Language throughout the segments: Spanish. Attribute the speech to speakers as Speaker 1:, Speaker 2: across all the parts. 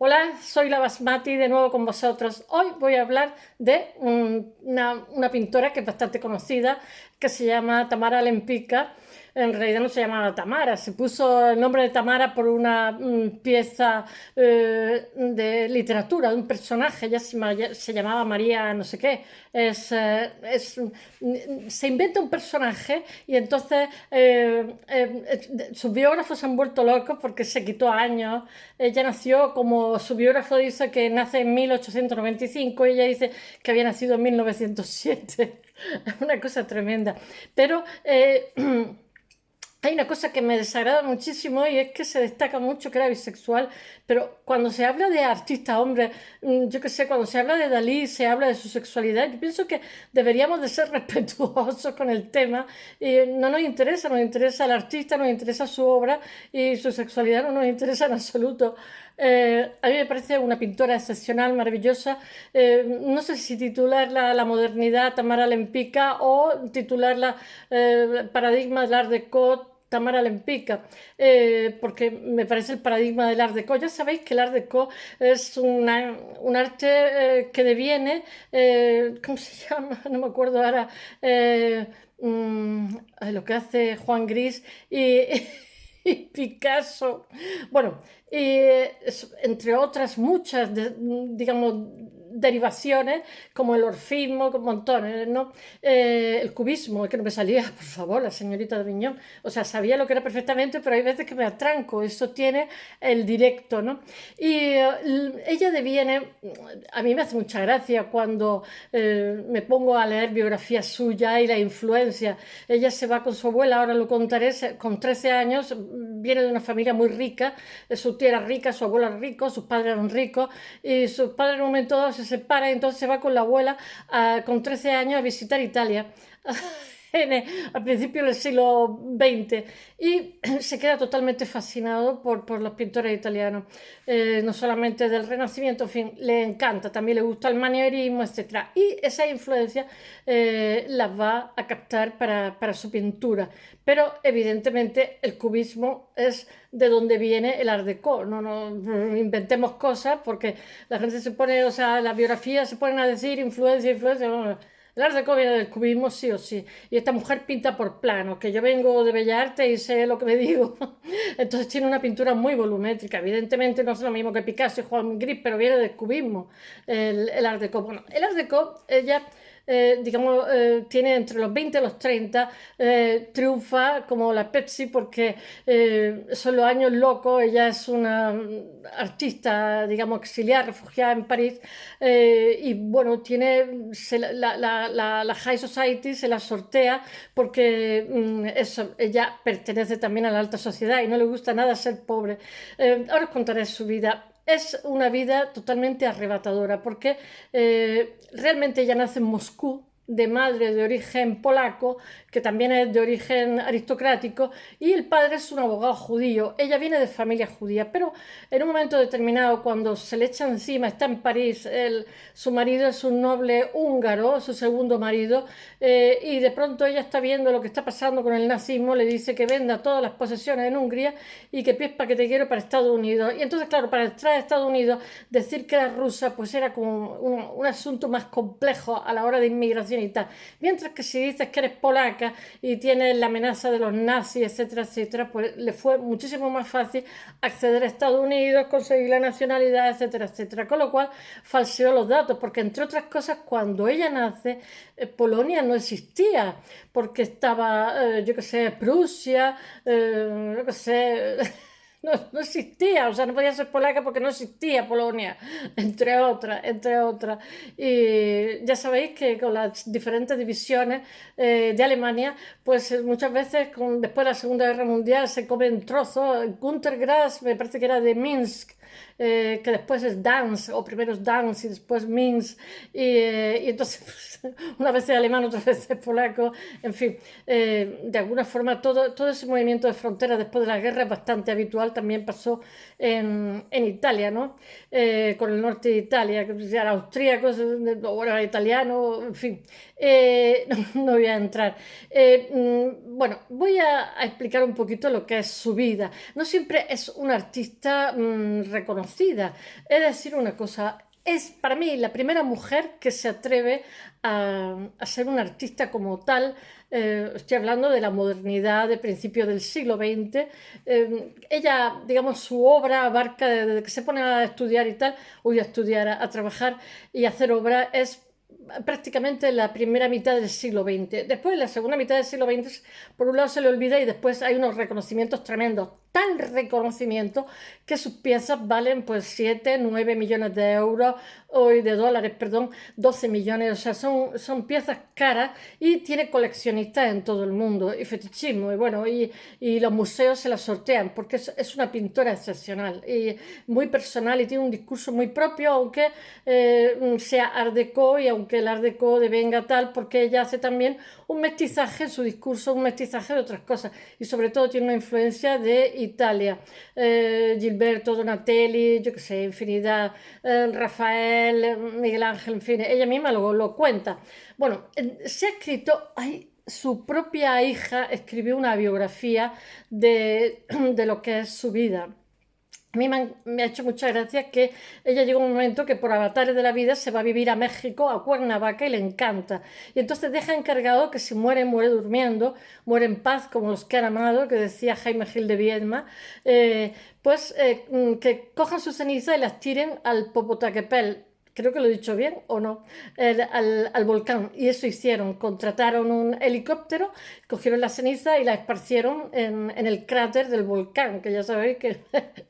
Speaker 1: Hola, soy la Basmati de nuevo con vosotros. Hoy voy a hablar de una pintora que es bastante conocida, que se llama Tamara Lempicka. En realidad no se llamaba Tamara, se puso el nombre de Tamara por una pieza de literatura, de un personaje. Ella se llamaba María no sé qué. Se inventa un personaje y entonces sus biógrafos se han vuelto locos porque se quitó años. Ella nació, como su biógrafo dice, que nace en 1895 y ella dice que había nacido en 1907. Es una cosa tremenda. Pero hay una cosa que me desagrada muchísimo y es que se destaca mucho que era bisexual, pero cuando se habla de artistas hombres, yo qué sé, cuando se habla de Dalí, se habla de su sexualidad, yo pienso que deberíamos de ser respetuosos con el tema y no nos interesa el artista, nos interesa su obra y su sexualidad no nos interesa en absoluto. A mí me parece una pintora excepcional, maravillosa. No sé si titularla La modernidad Tamara Lempicka o titularla Paradigma del Art Deco Tamara Lempicka, porque me parece el paradigma del Art Deco. Ya sabéis que el Art Deco es un arte que deviene, ¿cómo se llama? No me acuerdo ahora. eh, lo que hace Juan Gris y, y Picasso. Bueno, entre otras muchas, digamos, derivaciones, como el orfismo, con montones, ¿no? El cubismo, es que no me salía, por favor, la señorita de Viñón. O sea, sabía lo que era perfectamente, pero hay veces que me atranco. Eso tiene el directo, ¿no? Y ella deviene, a mí me hace mucha gracia cuando me pongo a leer biografías suyas y la influencia. Ella se va con su abuela, ahora lo contaré, con 13 años, viene de una familia muy rica, su tía era rica, su abuelo era rico, sus padres eran ricos, y sus padres en un momento dado se separan, y entonces se va con la abuela con 13 años a visitar Italia. Al principio del siglo XX y se queda totalmente fascinado por los pintores italianos, no solamente del Renacimiento, en fin, le encanta, también le gusta el manierismo, etcétera. Y esa influencia las va a captar para su pintura. Pero evidentemente el cubismo es de donde viene el Art Deco. No inventemos cosas porque la gente se pone, o sea, las biografías se ponen a decir influencia, influencia. No, el Art Deco viene del cubismo sí o sí. Y esta mujer pinta por planos, que yo vengo de Bellas Artes y sé lo que me digo. Entonces tiene una pintura muy volumétrica. Evidentemente no es lo mismo que Picasso y Juan Gris, pero viene del cubismo, el Art Deco. Bueno, el Art Deco, ella digamos, tiene entre los 20 y los 30, triunfa como la Pepsi porque son los años locos. Ella es una artista, digamos, exiliada, refugiada en París, y bueno, tiene la High Society se la sortea porque eso, ella pertenece también a la alta sociedad y no le gusta nada ser pobre. Ahora os contaré su vida. Es una vida totalmente arrebatadora porque realmente ella nace en Moscú, de madre de origen polaco, que también es de origen aristocrático, y el padre es un abogado judío. Ella viene de familia judía, pero en un momento determinado, cuando se le echa encima, está en París, su marido es un noble húngaro, su segundo marido, y de pronto ella está viendo lo que está pasando con el nazismo, le dice que venda todas las posesiones en Hungría y que pies paquete para Estados Unidos. Y entonces, claro, para entrar a Estados Unidos, decir que era rusa, pues era como un asunto más complejo a la hora de inmigración y tal. Mientras que si dices que eres polaca y tienes la amenaza de los nazis, etcétera, etcétera, pues le fue muchísimo más fácil acceder a Estados Unidos, conseguir la nacionalidad, etcétera, etcétera. Con lo cual falseó los datos, porque entre otras cosas, cuando ella nace, Polonia no existía, porque estaba, yo qué sé, Prusia, yo qué sé. No existía, o sea, no podía ser polaca porque no existía Polonia, entre otras. Y ya sabéis que con las diferentes divisiones de Alemania, pues muchas veces después de la Segunda Guerra Mundial se comen trozos. Günter Grass, me parece que era de Minsk, que después es Danz, o primero es Danz y después Minsk, y entonces pues, una vez es alemán, otra vez es polaco, en fin, de alguna forma todo ese movimiento de frontera después de la guerra es bastante habitual, también pasó en Italia, ¿no? Con el norte de Italia, que eran austríacos, o bueno, era italiano, en fin, no voy a entrar. Bueno, voy a explicar un poquito lo que es su vida. No siempre es un artista reconocida. Es decir, una cosa, es para mí la primera mujer que se atreve a ser una artista como tal. Estoy hablando de la modernidad de principios del siglo XX. Ella, digamos, su obra abarca desde que se pone a estudiar y tal, o a estudiar, a trabajar y a hacer obra, es prácticamente la primera mitad del siglo XX. Después, la segunda mitad del siglo XX, por un lado se le olvida y después hay unos reconocimientos tremendos. Tal reconocimiento que sus piezas valen pues 7, 9 millones de euros, o de dólares, perdón, 12 millones. O sea, son piezas caras y tiene coleccionistas en todo el mundo y fetichismo. Y bueno, y los museos se la sortean porque es una pintora excepcional y muy personal y tiene un discurso muy propio, aunque sea Art Deco y aunque el Art Deco devenga tal, porque ella hace también un mestizaje en su discurso, un mestizaje de otras cosas y sobre todo tiene una influencia de Italia. Gilberto, Donatelli, yo qué sé, infinidad, Rafael, Miguel Ángel, en fin, ella misma lo cuenta. Bueno, se ha escrito, su propia hija escribió una biografía de lo que es su vida. A mí me ha hecho mucha gracia que ella llega un momento que por avatares de la vida se va a vivir a México, a Cuernavaca, y le encanta. Y entonces deja encargado que si muere, muere durmiendo, muere en paz, como los que han amado, que decía Jaime Gil de Viedma, que cojan sus cenizas y las tiren al Popocatépetl. Creo que lo he dicho bien o no, al volcán. Y eso hicieron, contrataron un helicóptero, cogieron la ceniza y la esparcieron en el cráter del volcán, que ya sabéis que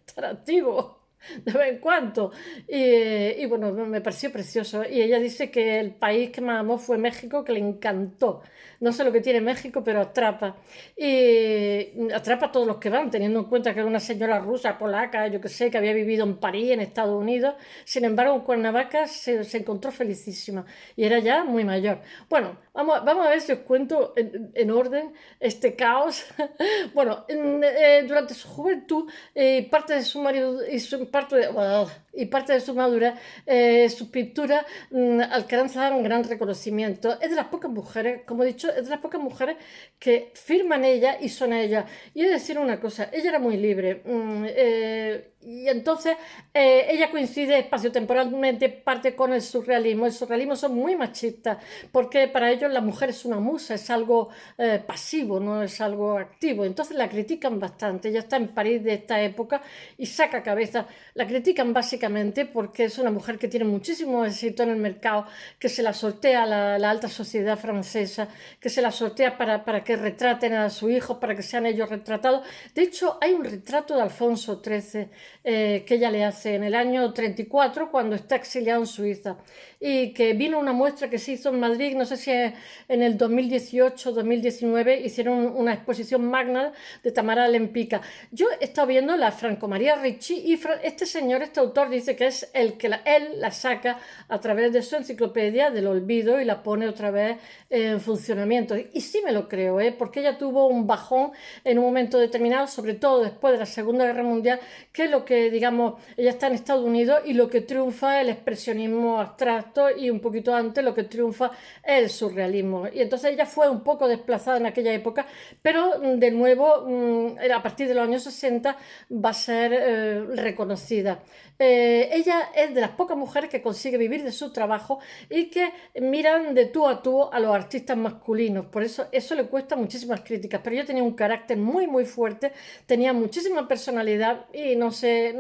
Speaker 1: estará activo de vez en cuando. Y bueno, me pareció precioso. Y ella dice que el país que más amó fue México, que le encantó. No sé lo que tiene México, pero atrapa. Y atrapa a todos los que van, teniendo en cuenta que era una señora rusa, polaca, yo que sé, que había vivido en París, en Estados Unidos. Sin embargo, en Cuernavaca se encontró felicísima y era ya muy mayor. Bueno, vamos a ver si os cuento en orden este caos. Bueno, durante su juventud, parte de su marido y parte de su madurez, sus pinturas alcanzan un gran reconocimiento. Es de las pocas mujeres, como he dicho, es de las pocas mujeres que firman ella y son ella. Y he de decir una cosa, ella era muy libre. Y entonces ella coincide espaciotemporalmente parte con el surrealismo. El surrealismo son muy machistas porque para ellos la mujer es una musa, es algo pasivo, no es algo activo. Entonces la critican bastante. Ella está en París de esta época y saca cabeza. La critican básicamente porque es una mujer que tiene muchísimo éxito en el mercado, que se la sortea la alta sociedad francesa, que se la sortea para que retraten a sus hijos, para que sean ellos retratados. De hecho, hay un retrato de Alfonso XIII que ella le hace en el año 34 cuando está exiliado en Suiza y que vino una muestra que se hizo en Madrid, no sé si en el 2018 2019 hicieron una exposición magna de Tamara Lempicka. Yo he estado viendo la Franco María Ricci y este señor, este autor, dice que es el que él la saca a través de su enciclopedia del olvido y la pone otra vez en funcionamiento. Y sí me lo creo, porque ella tuvo un bajón en un momento determinado, sobre todo después de la Segunda Guerra Mundial, que es lo que, digamos, ella está en Estados Unidos y lo que triunfa es el expresionismo abstracto y un poquito antes lo que triunfa es el surrealismo. Y entonces ella fue un poco desplazada en aquella época, pero de nuevo, a partir de los años 60 va a ser reconocida. Ella es de las pocas mujeres que consigue vivir de su trabajo y que miran de tú a tú a los artistas masculinos. Por eso le cuesta muchísimas críticas. Pero ella tenía un carácter muy, muy fuerte, tenía muchísima personalidad y no se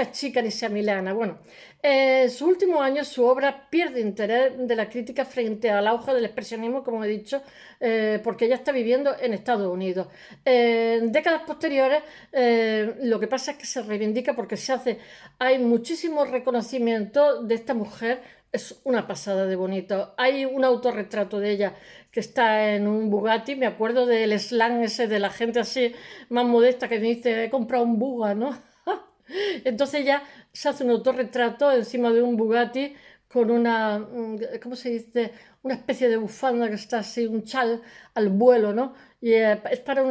Speaker 1: achica ni se amilana. Bueno, en sus últimos años su obra pierde interés de la crítica frente al auge del expresionismo, como he dicho, porque ella está viviendo en Estados Unidos. En décadas posteriores, lo que pasa es que se reivindica porque hay muchísimo reconocimiento de esta mujer. Es una pasada de bonito. Hay un autorretrato de ella que está en un Bugatti. Me acuerdo del slang ese de la gente así más modesta que me dice, he comprado un Buga, ¿no? Entonces ella se hace un autorretrato encima de un Bugatti con ¿cómo se dice? Una especie de bufanda que está así, un chal al vuelo, ¿no? Y es para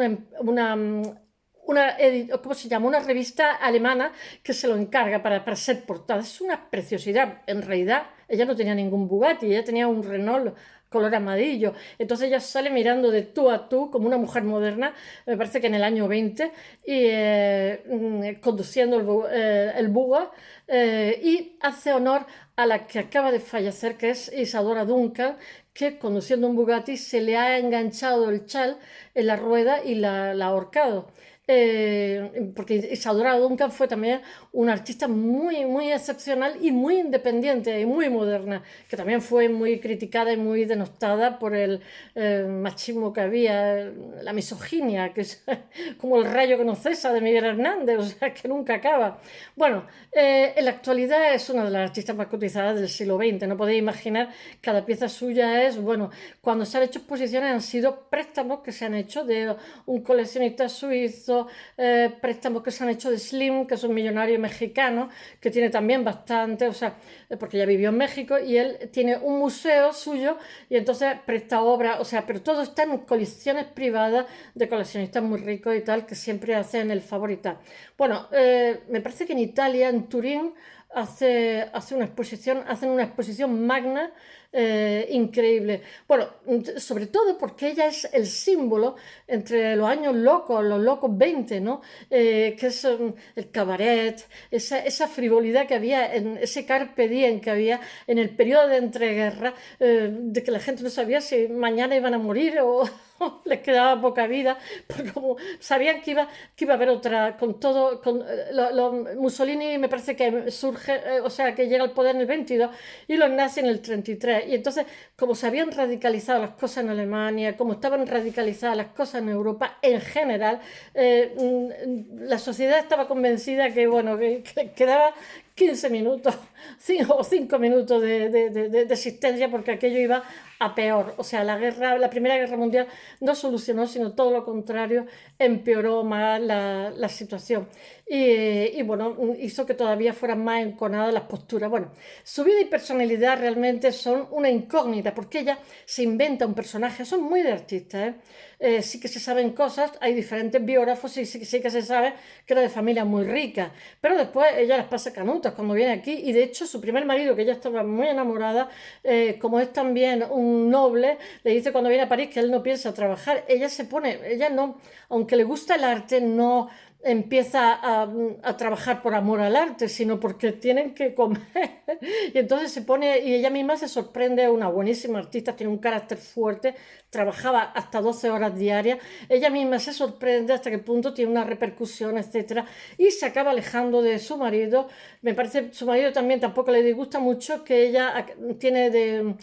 Speaker 1: ¿cómo se llama? Una revista alemana que se lo encarga para ser portada. Es una preciosidad. En realidad, ella no tenía ningún Bugatti, ella tenía un Renault color amarillo. Entonces ella sale mirando de tú a tú como una mujer moderna, me parece que en el año 20, y conduciendo el Buga, y hace honor a la que acaba de fallecer, que es Isadora Duncan, que conduciendo un Bugatti se le ha enganchado el chal en la rueda y la ha ahorcado. Porque Isadora Duncan fue también una artista muy excepcional y muy independiente y muy moderna, que también fue muy criticada y muy denostada por el machismo que había, la misoginia, que es como el rayo que no cesa de Miguel Hernández, o sea, que nunca acaba. Bueno, en la actualidad es una de las artistas más cotizadas del siglo XX, no podéis imaginar, cada pieza suya es, bueno, cuando se han hecho exposiciones han sido préstamos que se han hecho de un coleccionista suizo, préstamos que se han hecho de Slim, que es un millonario mexicano, que tiene también bastante, o sea, porque ya vivió en México, y él tiene un museo suyo y entonces presta obras, o sea, pero todo está en colecciones privadas de coleccionistas muy ricos y tal, que siempre hacen el favor y tal. Bueno, me parece que en Italia, en Turín, hacen una exposición magna increíble. Bueno, sobre todo porque ella es el símbolo entre los años locos, los locos 20, ¿no? Que es el cabaret, esa frivolidad que había, en ese carpe diem que había en el periodo de entreguerras, de que la gente no sabía si mañana iban a morir o les quedaba poca vida, porque como sabían que iba a haber otra, con todo, Mussolini me parece que surge, o sea, que llega al poder en el 22 y los nazis en el 33. Y entonces, como se habían radicalizado las cosas en Alemania, como estaban radicalizadas las cosas en Europa en general, la sociedad estaba convencida que, bueno, que quedaba 15 minutos o 5 minutos de existencia, porque aquello iba a peor. O sea, la Primera Guerra Mundial no solucionó, sino todo lo contrario, empeoró más la situación. Y bueno, hizo que todavía fueran más enconadas las posturas. Bueno, su vida y personalidad realmente son una incógnita, porque ella se inventa un personaje, son muy de artistas, ¿eh? Sí que se saben cosas, hay diferentes biógrafos y sí que se sabe que era de familia muy rica, pero después ella las pasa canutas cuando viene aquí, y de hecho su primer marido, que ella estaba muy enamorada, como es también un noble, le dice cuando viene a París que él no piensa trabajar. Ella no, aunque le gusta el arte, no empieza a trabajar por amor al arte, sino porque tienen que comer. Y entonces se pone, y ella misma se sorprende, una buenísima artista, tiene un carácter fuerte, trabajaba hasta 12 horas diarias, ella misma se sorprende hasta qué punto tiene una repercusión, etcétera, y se acaba alejando de su marido. Me parece, su marido también tampoco le disgusta mucho, que ella tiene de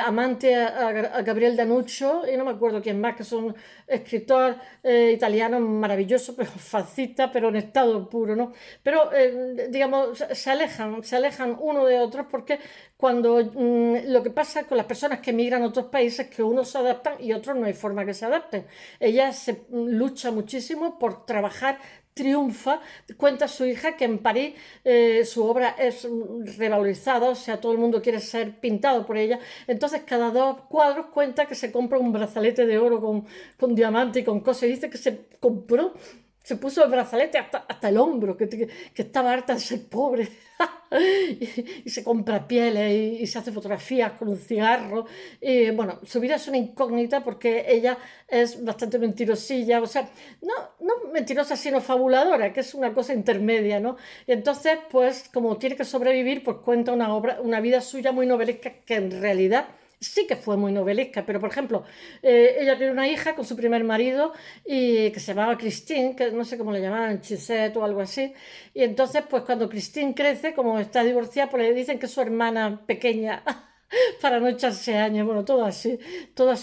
Speaker 1: amante a Gabriel Danuccio, y no me acuerdo quién más, que es un escritor italiano maravilloso, pero fascista, pero en estado puro, ¿no? Pero, digamos, se alejan uno de otros, porque cuando lo que pasa con las personas que emigran a otros países es que unos se adaptan y otros no hay forma que se adapten. Ella lucha muchísimo por trabajar, triunfa, cuenta a su hija que en París su obra es revalorizada, o sea, todo el mundo quiere ser pintado por ella. Entonces, cada 2 cuadros cuenta que se compra un brazalete de oro con diamante y con cosas, y dice que se puso el brazalete hasta el hombro, que estaba harta de ser pobre. y se compra pieles y se hace fotografías con un cigarro. Y bueno, su vida es una incógnita porque ella es bastante mentirosilla, o sea, no mentirosa, sino fabuladora, que es una cosa intermedia, ¿no? Y entonces, pues, como tiene que sobrevivir, pues cuenta una vida suya muy novelesca, que en realidad sí que fue muy novelesca, pero por ejemplo, ella tiene una hija con su primer marido, y que se llamaba Christine, que no sé cómo le llamaban, Chisette o algo así, y entonces pues cuando Christine crece, como está divorciada, pues le dicen que es su hermana pequeña, para no echarse años, bueno, todo así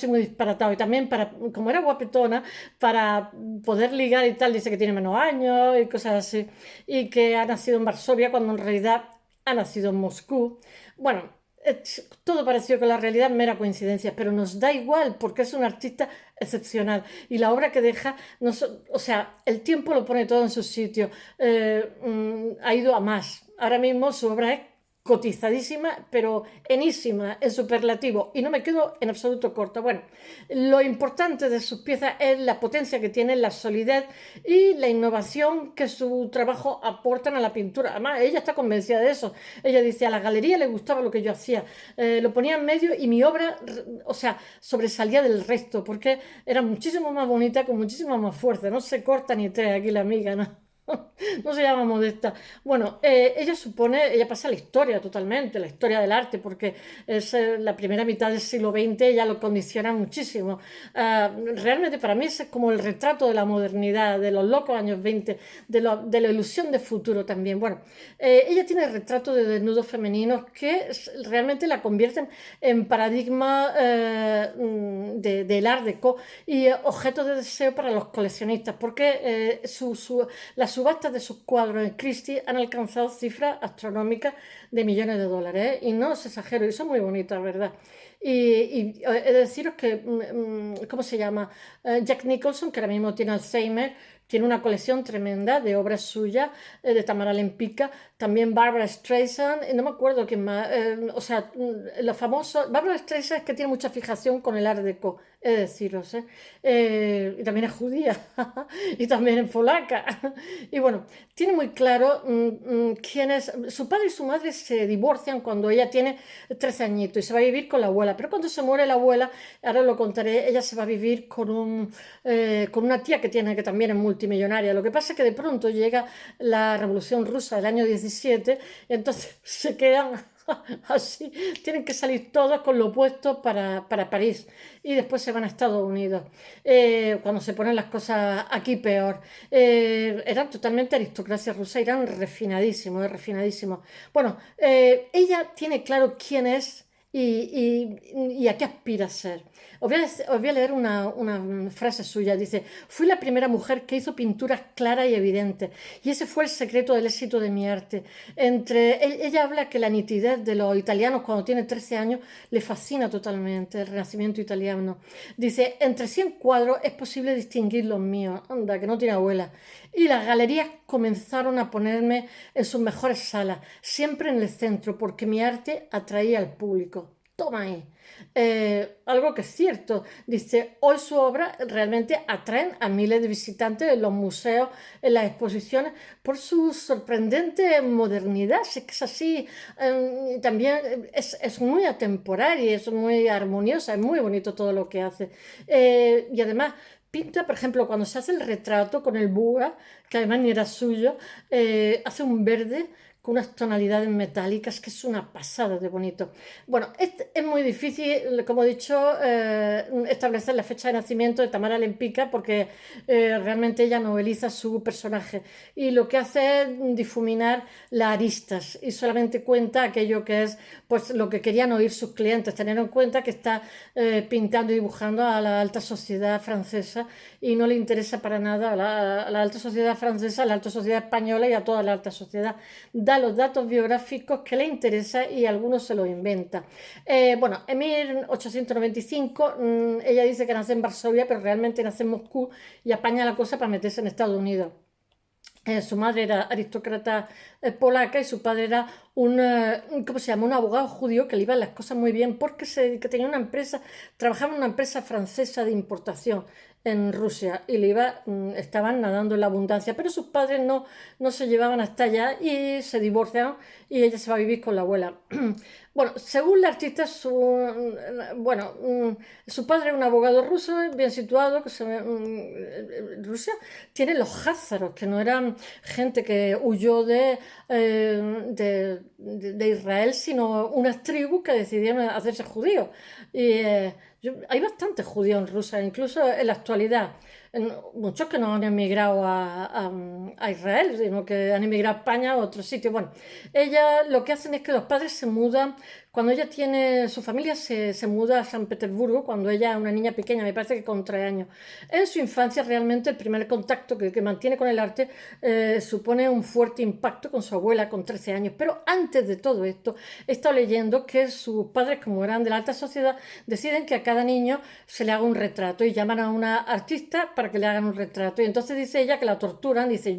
Speaker 1: muy disparatado. Y también como era guapetona, para poder ligar y tal, dice que tiene menos años y cosas así, y que ha nacido en Varsovia cuando en realidad ha nacido en Moscú. Bueno, todo pareció que la realidad es mera coincidencia, pero nos da igual porque es un artista excepcional, y la obra que deja, o sea, el tiempo lo pone todo en su sitio. Ha ido a más. Ahora mismo su obra es cotizadísima, pero enísima, en superlativo, y no me quedo en absoluto corta. Bueno, lo importante de sus piezas es la potencia que tienen, la solidez y la innovación que su trabajo aportan a la pintura. Además, ella está convencida de eso. Ella dice, a la galería le gustaba lo que yo hacía, lo ponía en medio y mi obra, o sea, sobresalía del resto, porque era muchísimo más bonita, con muchísima más fuerza. No se corta ni trae aquí la amiga, ¿no? No se llama Modesta. Bueno, ella pasa la historia totalmente, la historia del arte, porque es la primera mitad del siglo XX, ella lo condiciona muchísimo. Realmente para mí es como el retrato de la modernidad, de los locos años 20, de la ilusión de futuro también. Bueno, ella tiene retratos de desnudos femeninos que realmente la convierten en paradigma del Art Deco y objeto de deseo para los coleccionistas, porque las subastas de sus cuadros en Christie han alcanzado cifras astronómicas de millones de dólares, ¿eh? Y no os exagero, y son muy bonitas, ¿verdad? Y he de deciros que, ¿cómo se llama? Jack Nicholson, que ahora mismo tiene Alzheimer, tiene una colección tremenda de obras suyas, de Tamara Lempicka, también Barbara Streisand, no me acuerdo quién más, o sea, los famosos, Barbara Streisand es que tiene mucha fijación con el Art Deco, he de deciros, ¿eh? Y también es judía, y también es polaca, y bueno, tiene muy claro quién es, su padre y su madre se divorcian cuando ella tiene 13 añitos y se va a vivir con la abuela, pero cuando se muere la abuela, ahora lo contaré, ella se va a vivir con una tía que tiene, que también es multimillonaria. Lo que pasa es que de pronto llega la Revolución Rusa del año 17 y entonces se quedan así, tienen que salir todos con lo opuesto para París y después se van a Estados Unidos. Cuando se ponen las cosas aquí peor. Eran totalmente aristocracia rusa, eran refinadísimos, refinadísimos. Bueno, ella tiene claro quién es y a qué aspira a ser. Os voy a leer una frase suya. Dice, fui la primera mujer que hizo pinturas claras y evidentes. Y ese fue el secreto del éxito de mi arte. Ella habla que la nitidez de los italianos cuando tiene 13 años le fascina totalmente, el renacimiento italiano. Dice, entre 100 cuadros es posible distinguir los míos. Anda, que no tiene abuela. Y las galerías comenzaron a ponerme en sus mejores salas, siempre en el centro, porque mi arte atraía al público. Toma ahí. Algo que es cierto. Dice, hoy su obra realmente atraen a miles de visitantes en los museos, en las exposiciones, por su sorprendente modernidad. Si es que es así. También es muy atemporal y es muy armoniosa, es muy bonito todo lo que hace. Y además pinta, por ejemplo, cuando se hace el retrato con el Buga, que además ni era suyo, hace un verde con unas tonalidades metálicas que es una pasada de bonito. Bueno, es muy difícil, como he dicho, establecer la fecha de nacimiento de Tamara Lempicka porque realmente ella noveliza su personaje y lo que hace es difuminar las aristas y solamente cuenta aquello que es pues lo que querían oír sus clientes, tener en cuenta que está pintando y dibujando a la alta sociedad francesa y no le interesa para nada a la alta sociedad francesa, a la alta sociedad española y a toda la alta sociedad. Da los datos biográficos que le interesa y algunos se los inventa. Bueno, en 1895 ella dice que nace en Varsovia, pero realmente nace en Moscú y apaña la cosa para meterse en Estados Unidos. Su madre era aristócrata polaca y su padre era ¿cómo se llama? Un abogado judío que le iban las cosas muy bien porque que tenía una empresa, trabajaba en una empresa francesa de importación en Rusia y estaban nadando en la abundancia, pero sus padres no se llevaban hasta allá y se divorciaron y ella se va a vivir con la abuela. Bueno, según la artista, su padre era un abogado ruso bien situado, Rusia tiene los házaros, que no eran gente que huyó de Israel, sino unas tribus que decidieron hacerse judíos. Y hay bastantes judíos en Rusia, incluso en la actualidad. Muchos que no han emigrado a Israel, sino que han emigrado a España o a otros sitios. Bueno, ella lo que hacen es que los padres se mudan. Cuando ella su familia se muda a San Petersburgo, cuando ella es una niña pequeña, me parece que con 3 años. En su infancia realmente el primer contacto que mantiene con el arte supone un fuerte impacto con su abuela con 13 años. Pero antes de todo esto, he estado leyendo que sus padres, como eran de la alta sociedad, deciden que a cada niño se le haga un retrato y llaman a una artista para para que le hagan un retrato. Y entonces dice ella que la torturan, dice,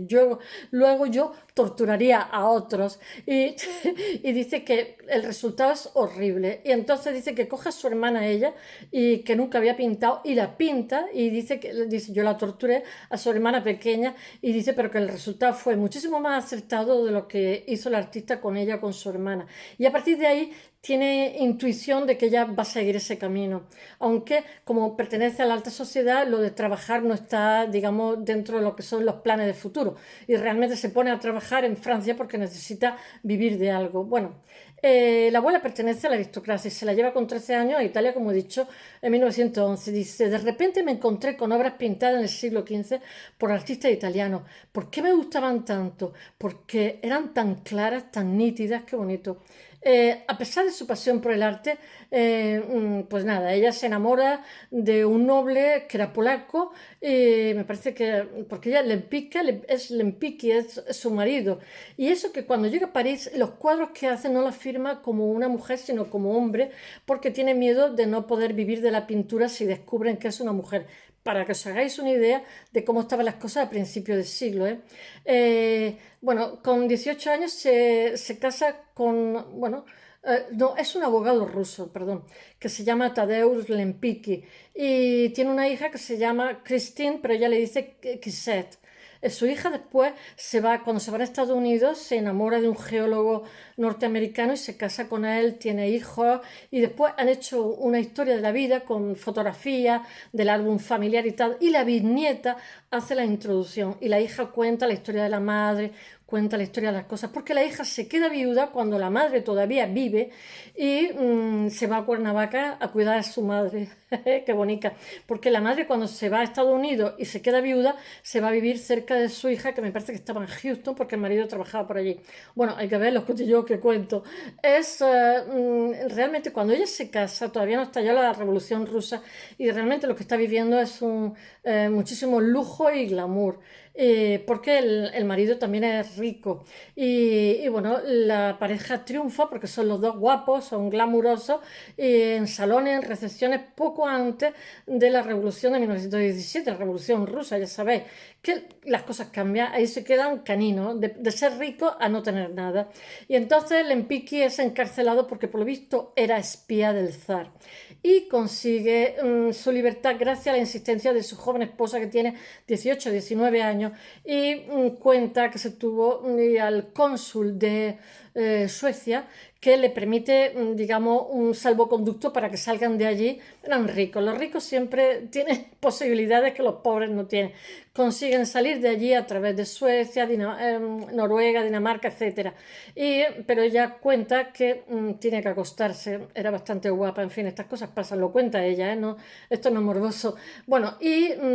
Speaker 1: luego yo torturaría a otros. Y, y dice que el resultado es horrible. Y entonces dice que coge a su hermana ella y que nunca había pintado y la pinta y dice yo la torturé a su hermana pequeña y dice pero que el resultado fue muchísimo más acertado de lo que hizo el artista con ella, con su hermana. Y a partir de ahí tiene intuición de que ella va a seguir ese camino, aunque como pertenece a la alta sociedad, lo de trabajar no está, digamos, dentro de lo que son los planes de futuro y realmente se pone a trabajar en Francia porque necesita vivir de algo. Bueno, la abuela pertenece a la aristocracia y se la lleva con 13 años a Italia, como he dicho, en 1911. Dice, de repente me encontré con obras pintadas en el siglo XV por artistas italianos. ¿Por qué me gustaban tanto? Porque eran tan claras, tan nítidas, qué bonito. A pesar de su pasión por el arte, pues nada, ella se enamora de un noble que era polaco, me parece que, porque ella Lempicki, es su marido. Y eso que cuando llega a París, los cuadros que hace no los firma como una mujer, sino como hombre, porque tiene miedo de no poder vivir de la pintura si descubren que es una mujer. Para que os hagáis una idea de cómo estaban las cosas a principios del siglo. Bueno, con 18 años se casa con, bueno, no, es un abogado ruso, perdón, que se llama Tadeusz Lempicki y tiene una hija que se llama Christine, pero ella le dice Kisette. Su hija después cuando se va a Estados Unidos, se enamora de un geólogo norteamericano y se casa con él, tiene hijos y después han hecho una historia de la vida con fotografías del álbum familiar y tal. Y la bisnieta hace la introducción y la hija cuenta la historia de la madre, cuenta la historia de las cosas, porque la hija se queda viuda cuando la madre todavía vive y se va a Cuernavaca a cuidar a su madre. Qué bonita. Porque la madre cuando se va a Estados Unidos y se queda viuda, se va a vivir cerca de su hija, que me parece que estaba en Houston, porque el marido trabajaba por allí. Bueno, hay que ver los cotillos que cuento. Realmente cuando ella se casa, todavía no estalló la Revolución Rusa y realmente lo que está viviendo es muchísimo lujo y glamour. Porque el marido también es rico y bueno, la pareja triunfa porque son los dos guapos, son glamurosos en salones, en recepciones poco antes de la revolución de 1917, la revolución rusa, ya sabéis que las cosas cambian, ahí se quedan caninos, de ser rico a no tener nada. Y entonces Lempicki es encarcelado porque por lo visto era espía del zar y consigue su libertad gracias a la insistencia de su joven esposa que tiene 18 19 años y cuenta que se tuvo al cónsul de Suecia que le permite, digamos, un salvoconducto para que salgan de allí. Eran ricos. Los ricos siempre tienen posibilidades que los pobres no tienen. Consiguen salir de allí a través de Suecia, Noruega, Dinamarca, etc. Pero ella cuenta que tiene que acostarse. Era bastante guapa. En fin, estas cosas pasan. Lo cuenta ella, ¿eh? No, esto no es morboso. Bueno, ella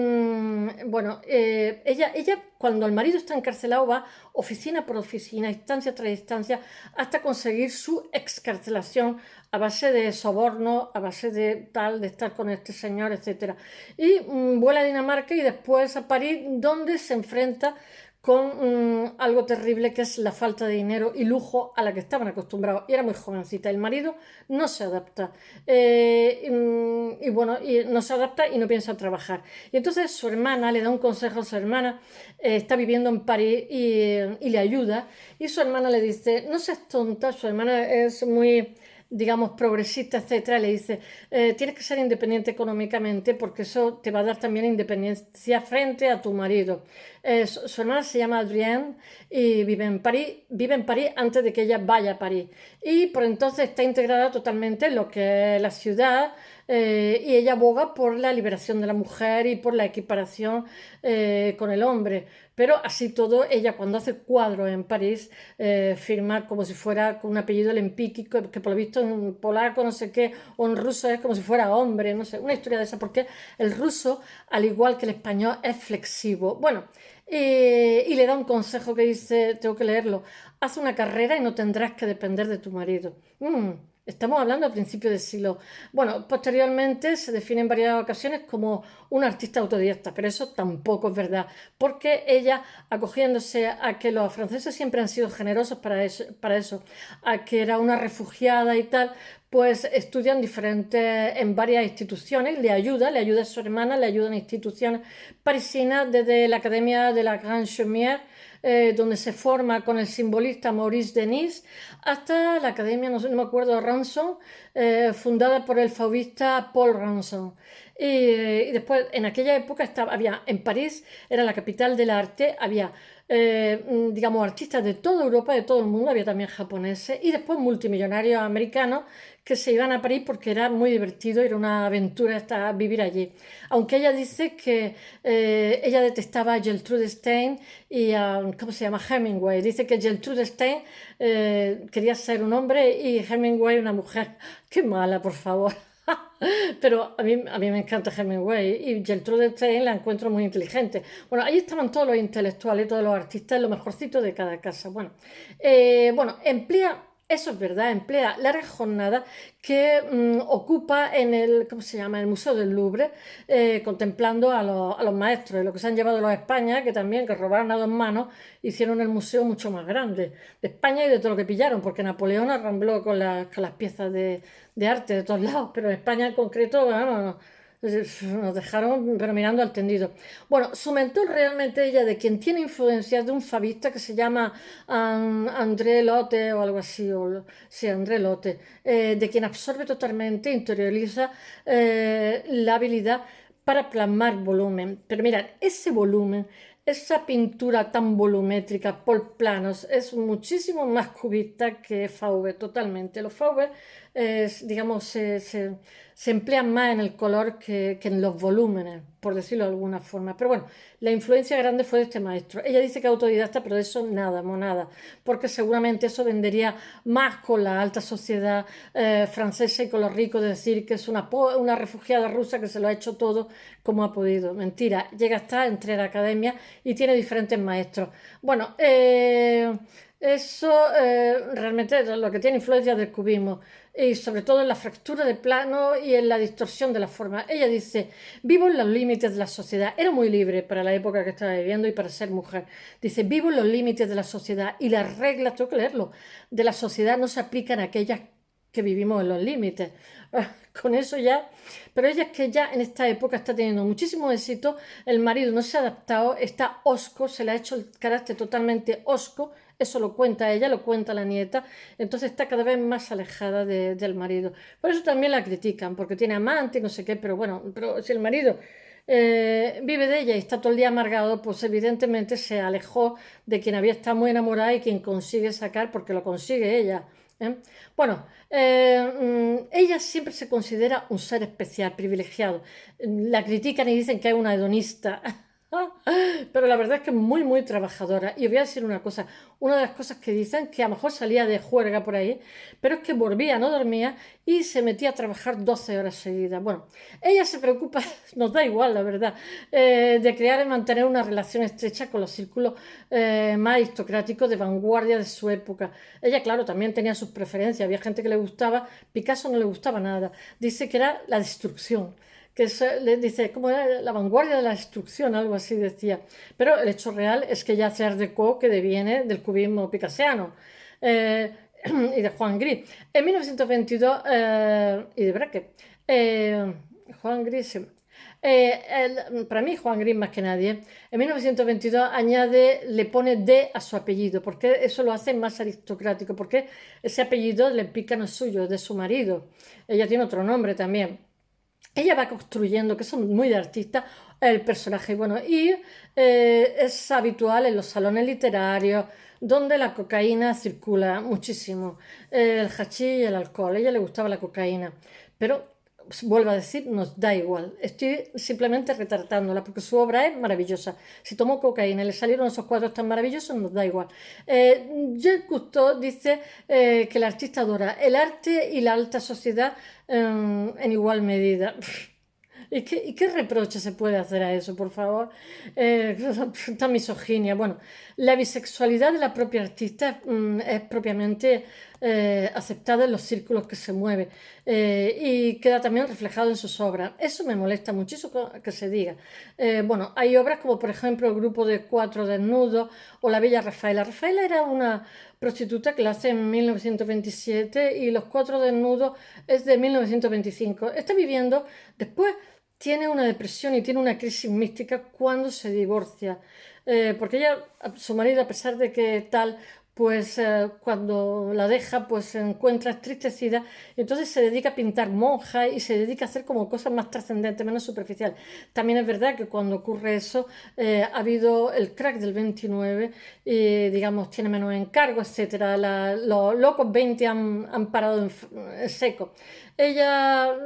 Speaker 1: cuando el marido está encarcelado va oficina por oficina, instancia tras instancia, hasta conseguir su excarcelación a base de soborno, a base de estar con este señor, etc. Y vuela a Dinamarca y después a París, donde se enfrenta con algo terrible que es la falta de dinero y lujo a la que estaban acostumbrados. Y era muy jovencita. El marido no se adapta. Y no se adapta y no piensa trabajar. Y entonces su hermana le da un consejo a su hermana, está viviendo en París y le ayuda. Y su hermana le dice, no seas tonta, su hermana es muy digamos, progresista, etcétera, le dice, tienes que ser independiente económicamente porque eso te va a dar también independencia frente a tu marido. Su hermana se llama Adrienne y vive en París antes de que ella vaya a París. Y por entonces está integrada totalmente en lo que es la ciudad y ella aboga por la liberación de la mujer y por la equiparación con el hombre. Pero así todo, ella cuando hace cuadros en París firma como si fuera con un apellido Lempicki, que por lo visto en polaco, no sé qué, o en ruso es como si fuera hombre, no sé, una historia de esa, porque el ruso, al igual que el español, es flexivo. Bueno, y le da un consejo que dice, tengo que leerlo, haz una carrera y no tendrás que depender de tu marido. Estamos hablando a principios del siglo. Bueno, posteriormente se define en varias ocasiones como una artista autodidacta, pero eso tampoco es verdad, porque ella, acogiéndose a que los franceses siempre han sido generosos para eso, a que era una refugiada y tal, pues estudian en varias instituciones, le ayuda a su hermana, le ayudan instituciones parisinas, desde la Academia de la Grande Chaumière, donde se forma con el simbolista Maurice Denis, hasta la Academia, no sé, no me acuerdo, Ranson, fundada por el fauvista Paul Ranson. Y después, en aquella época, había en París, era la capital del arte, había, digamos, artistas de toda Europa, de todo el mundo, había también japoneses, y después multimillonarios americanos que se iban a París porque era muy divertido, era una aventura vivir allí. Aunque ella dice que ella detestaba a Gertrude Stein y a, ¿cómo se llama? Hemingway. Dice que Gertrude Stein quería ser un hombre y Hemingway una mujer. Qué mala, por favor. Pero a mí me encanta Hemingway y Gertrude Stein la encuentro muy inteligente. Bueno, ahí estaban todos los intelectuales, todos los artistas, lo mejorcito de cada casa. Bueno, eso es verdad, emplea largas jornadas que ocupa en ¿cómo se llama? El Museo del Louvre, contemplando a los maestros, y lo que se han llevado los de España, que robaron a dos manos, hicieron el museo mucho más grande, de España y de todo lo que pillaron, porque Napoleón arrambló con las piezas de arte de todos lados, pero en España en concreto, bueno, nos dejaron pero mirando al tendido. Bueno, su mentor realmente, ella, de quien tiene influencias, de un fabista que se llama André Lotte o algo así, sí, André Lotte, de quien absorbe totalmente, interioriza la habilidad para plasmar volumen. Pero mirad, ese volumen, esa pintura tan volumétrica por planos, es muchísimo más cubista que Fauve, totalmente. Los Fauve, digamos, se emplean más en el color que en los volúmenes, por decirlo de alguna forma. Pero bueno, la influencia grande fue de este maestro. Ella dice que es autodidacta, pero de eso nada, monada, porque seguramente eso vendería más con la alta sociedad francesa y con los ricos, de decir que es una refugiada rusa que se lo ha hecho todo como ha podido. Mentira, llega hasta entre la academia y tiene diferentes maestros. Bueno, eso realmente es lo que tiene influencia del cubismo y sobre todo en la fractura de plano y en la distorsión de las formas. Ella dice, vivo en los límites de la sociedad. Era muy libre para la época que estaba viviendo y para ser mujer. Dice, vivo en los límites de la sociedad y las reglas, tengo que leerlo, de la sociedad no se aplican a aquellas que vivimos en los límites. Con eso ya, pero ella es que ya en esta época está teniendo muchísimo éxito, el marido no se ha adaptado, está hosco, se le ha hecho el carácter totalmente hosco, eso lo cuenta ella, lo cuenta la nieta, entonces está cada vez más alejada del marido. Por eso también la critican, porque tiene amante y no sé qué, pero bueno, pero si el marido vive de ella y está todo el día amargado, pues evidentemente se alejó de quien había estado muy enamorada y quien consigue sacar, porque lo consigue ella. ¿Eh? Bueno, ella siempre se considera un ser especial, privilegiado. La critican y dicen que es una hedonista. Pero la verdad es que es muy, muy trabajadora. Y os voy a decir una cosa, una de las cosas que dicen, que a lo mejor salía de juerga por ahí, pero es que volvía, no dormía y se metía a trabajar 12 horas seguidas. Bueno, ella se preocupa, nos da igual, la verdad, de crear y mantener una relación estrecha con los círculos más aristocráticos de vanguardia de su época. Ella, claro, también tenía sus preferencias, había gente que le gustaba, Picasso no le gustaba nada. Dice que era la destrucción, le dice, como era la vanguardia de la destrucción, algo así decía. Pero el hecho real es que ella hace Art Deco, que deviene del cubismo picassiano y de Juan Gris. En 1922, y de Braque, Juan Gris, sí. Para mí, Juan Gris más que nadie, en 1922 le pone D a su apellido, porque eso lo hace más aristocrático, porque ese apellido le pica no es suyo, es de su marido. Ella tiene otro nombre también. Ella va construyendo, que son muy de artista, el personaje. Bueno, y es habitual en los salones literarios, donde la cocaína circula muchísimo, el hachís y el alcohol. A ella le gustaba la cocaína, pero vuelvo a decir, nos da igual. Estoy simplemente retratándola porque su obra es maravillosa. Si tomó cocaína y le salieron esos cuadros tan maravillosos, nos da igual. Jacques Cousteau dice que el artista adora el arte y la alta sociedad en igual medida. ¿Y qué reproche se puede hacer a eso, por favor? Tanta misoginia. Bueno, la bisexualidad de la propia artista es propiamente aceptada en los círculos que se mueve y queda también reflejado en sus obras. Eso me molesta muchísimo que se diga. Bueno, hay obras como por ejemplo el grupo de Cuatro Desnudos o la Bella Rafaela. Rafaela era una prostituta que la hace en 1927 y Los Cuatro Desnudos es de 1925. Está viviendo, después tiene una depresión y tiene una crisis mística cuando se divorcia. Porque ella, su marido, a pesar de que tal, pues cuando la deja, pues se encuentra entristecida y entonces se dedica a pintar monjas y se dedica a hacer como cosas más trascendentes, menos superficiales. También es verdad que cuando ocurre eso ha habido el crack del 29 y digamos tiene menos encargos, etcétera. Los locos 20 han parado en seco. Ella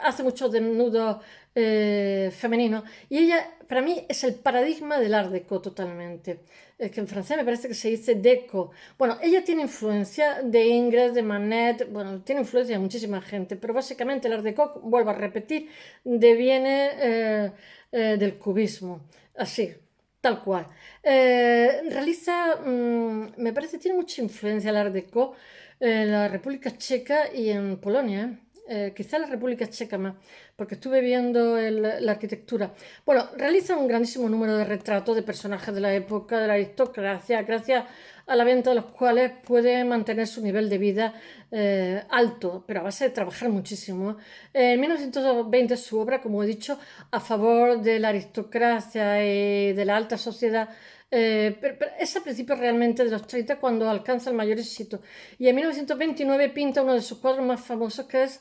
Speaker 1: hace muchos desnudos femeninos y ella para mí es el paradigma del art déco totalmente. Es que en francés me parece que se dice déco. Bueno, ella tiene influencia de Ingres, de Manet, bueno, tiene influencia de muchísima gente, pero básicamente el art déco, vuelvo a repetir, deviene del cubismo, así, tal cual. Realiza, me parece, tiene mucha influencia el art déco en la República Checa y en Polonia, quizá la República Checa más, porque estuve viendo la arquitectura. Bueno, realiza un grandísimo número de retratos de personajes de la época, de la aristocracia, gracias a la venta de los cuales puede mantener su nivel de vida alto, pero a base de trabajar muchísimo. En 1920 su obra, como he dicho, a favor de la aristocracia y de la alta sociedad, pero es a principios realmente de los 30 cuando alcanza el mayor éxito. Y en 1929 pinta uno de sus cuadros más famosos que es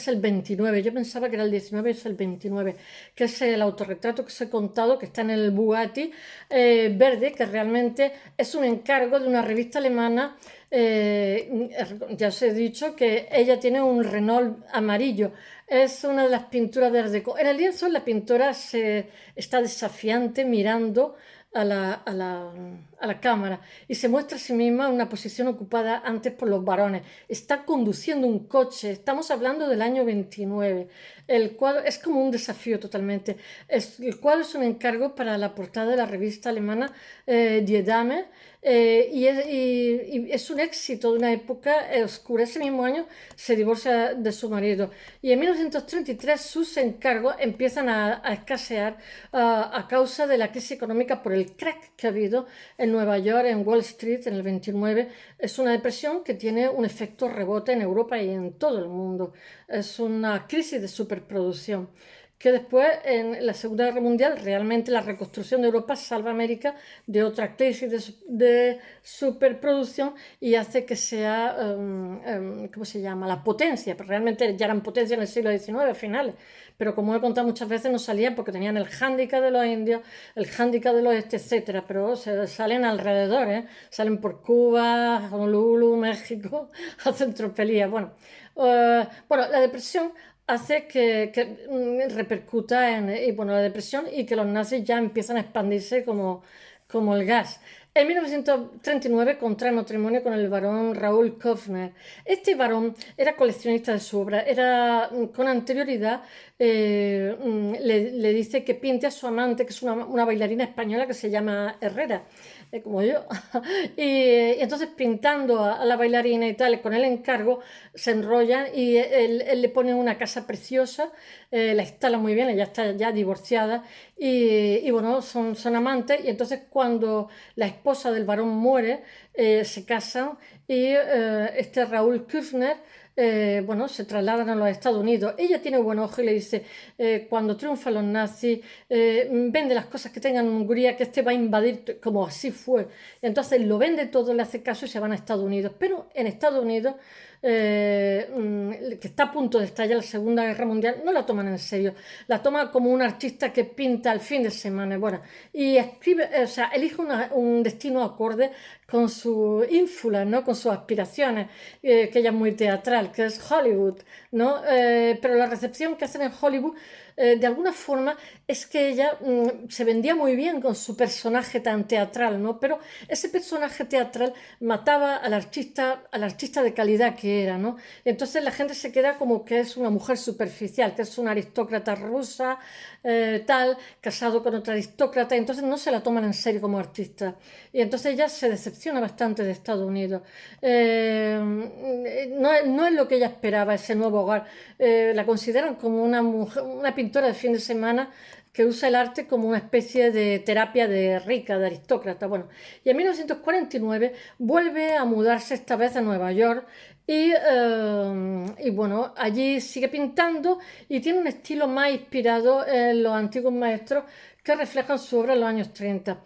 Speaker 1: el 29. Yo pensaba que era el 19, es el 29, que es el autorretrato que os he contado, que está en el Bugatti verde, que realmente es un encargo de una revista alemana. Ya os he dicho que ella tiene un Renault amarillo. Es una de las pinturas de Art Deco. En el lienzo la pintora está desafiante mirando a la cámara y se muestra a sí misma en una posición ocupada antes por los varones. Está conduciendo un coche, estamos hablando del año 29. El cuadro es como un desafío totalmente. El cuadro es un encargo para la portada de la revista alemana Die Dame y es un éxito de una época oscura. Ese mismo año se divorcia de su marido y en 1933 sus encargos empiezan a escasear a causa de la crisis económica por el crack que ha habido en Nueva York, en Wall Street, en el 29. Es una depresión que tiene un efecto rebote en Europa y en todo el mundo. Es una crisis de superproducción que después, en la Segunda Guerra Mundial, realmente la reconstrucción de Europa salva a América de otra crisis de superproducción y hace que sea, ¿cómo se llama?, la potencia, pero realmente ya eran potencia en el siglo XIX, a finales, pero como he contado muchas veces, no salían porque tenían el hándicap de los indios, el hándicap del oeste, etcétera, pero salen alrededor, salen por Cuba, Honolulu, México, hacen tropelías. Bueno, la depresión hace que repercuta y, bueno, la depresión y que los nazis ya empiezan a expandirse como el gas. En 1939 contrae matrimonio con el barón Raúl Kofner. Este barón era coleccionista de su obra, con anterioridad le dice que pinte a su amante, que es una bailarina española que se llama Herrera, como yo. Y entonces pintando a la bailarina y tal, con el encargo, se enrollan y él le pone una casa preciosa, la instala muy bien, ella está ya divorciada y bueno, son amantes y entonces cuando la esposa del varón muere, se casan y este Raúl Kufner bueno, se trasladan a los Estados Unidos. Ella tiene buen ojo y le dice, cuando triunfan los nazis, vende las cosas que tengan en Hungría, que este va a invadir, como así fue. Entonces lo vende todo, le hace caso y se van a Estados Unidos. Pero en Estados Unidos, que está a punto de estallar la Segunda Guerra Mundial, no la toman en serio. La toma como un artista que pinta al fin de semana. Bueno, y escribe, o sea, elige un destino acorde con su ínfula, ¿no? Con sus aspiraciones, que ella es muy teatral, que es Hollywood, ¿no? Pero la recepción que hacen en Hollywood de alguna forma es que ella se vendía muy bien con su personaje tan teatral, ¿no? Pero ese personaje teatral mataba al artista de calidad que era, ¿no? Entonces la gente se queda como que es una mujer superficial, que es una aristócrata rusa, tal, casado con otra aristócrata, entonces no se la toman en serio como artista. Y entonces ella se decepciona bastante de Estados Unidos. No es lo que ella esperaba, ese nuevo hogar. La consideran como una mujer, una pintora de fin de semana que usa el arte como una especie de terapia de rica, de aristócrata. Bueno, y en 1949 vuelve a mudarse esta vez a Nueva York y bueno, allí sigue pintando y tiene un estilo más inspirado en los antiguos maestros que reflejan su obra en los años 30.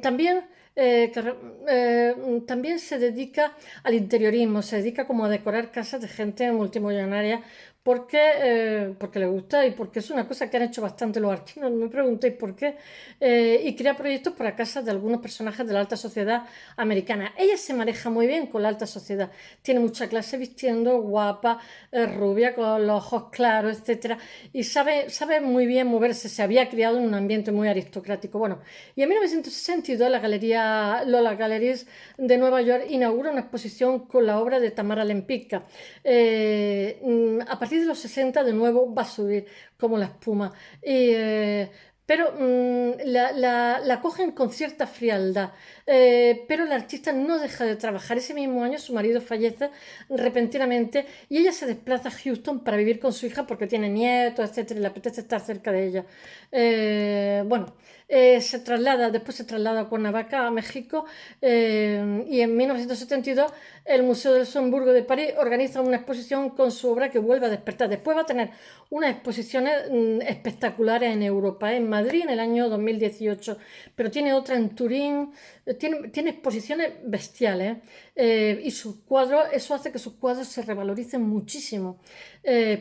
Speaker 1: También también se dedica al interiorismo, se dedica como a decorar casas de gente multimillonaria porque le gusta y porque es una cosa que han hecho bastante los archinos, no me preguntéis por qué, y crea proyectos para casas de algunos personajes de la alta sociedad americana. Ella se maneja muy bien con la alta sociedad, tiene mucha clase vistiendo, guapa, rubia, con los ojos claros, etcétera, y sabe muy bien moverse, se había criado en un ambiente muy aristocrático. Bueno, y en 1962 la Galería Lola Galleries de Nueva York inaugura una exposición con la obra de Tamara Lempicka. A partir de los 60 de nuevo va a subir como la espuma. Pero la cogen con cierta frialdad. Pero la artista no deja de trabajar. Ese mismo año su marido fallece repentinamente y ella se desplaza a Houston para vivir con su hija porque tiene nietos, etcétera, y le apetece estar cerca de ella. Bueno, después se traslada a Cuernavaca, a México, y en 1972 el Museo del Luxemburgo de París organiza una exposición con su obra que vuelve a despertar. Después va a tener unas exposiciones espectaculares en Europa, en Madrid en el año 2018, pero tiene otra en Turín, tiene exposiciones bestiales, y sus cuadros, eso hace que sus cuadros se revaloricen muchísimo.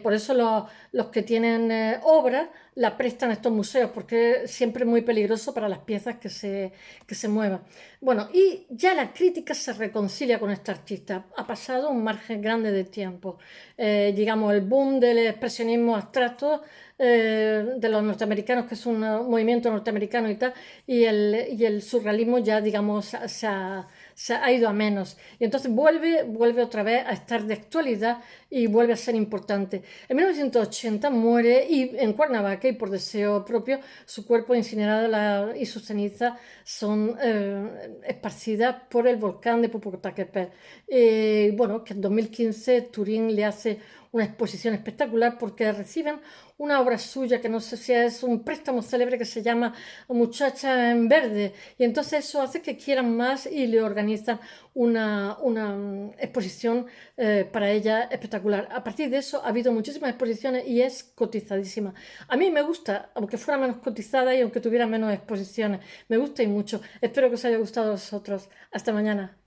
Speaker 1: Por eso los que tienen obras la prestan a estos museos, porque siempre es muy peligroso para las piezas que se muevan. Bueno, y ya la crítica se reconcilia con esta artista. Ha pasado un margen grande de tiempo. Digamos, el boom del expresionismo abstracto de los norteamericanos, que es un movimiento norteamericano y tal, y el surrealismo ya, digamos, se ha ido a menos. Y entonces vuelve otra vez a estar de actualidad y vuelve a ser importante. En 1980 muere y en Cuernavaca, y por deseo propio, su cuerpo incinerado y sus cenizas son esparcidas por el volcán de Popocatépetl. Bueno, que en 2015 Turín le hace una exposición espectacular porque reciben una obra suya que no sé si es un préstamo célebre que se llama Muchacha en Verde, y entonces eso hace que quieran más y le organizan una exposición para ella espectacular. A partir de eso ha habido muchísimas exposiciones y es cotizadísima. A mí me gusta, aunque fuera menos cotizada y aunque tuviera menos exposiciones, me gusta y mucho. Espero que os haya gustado a vosotros. Hasta mañana.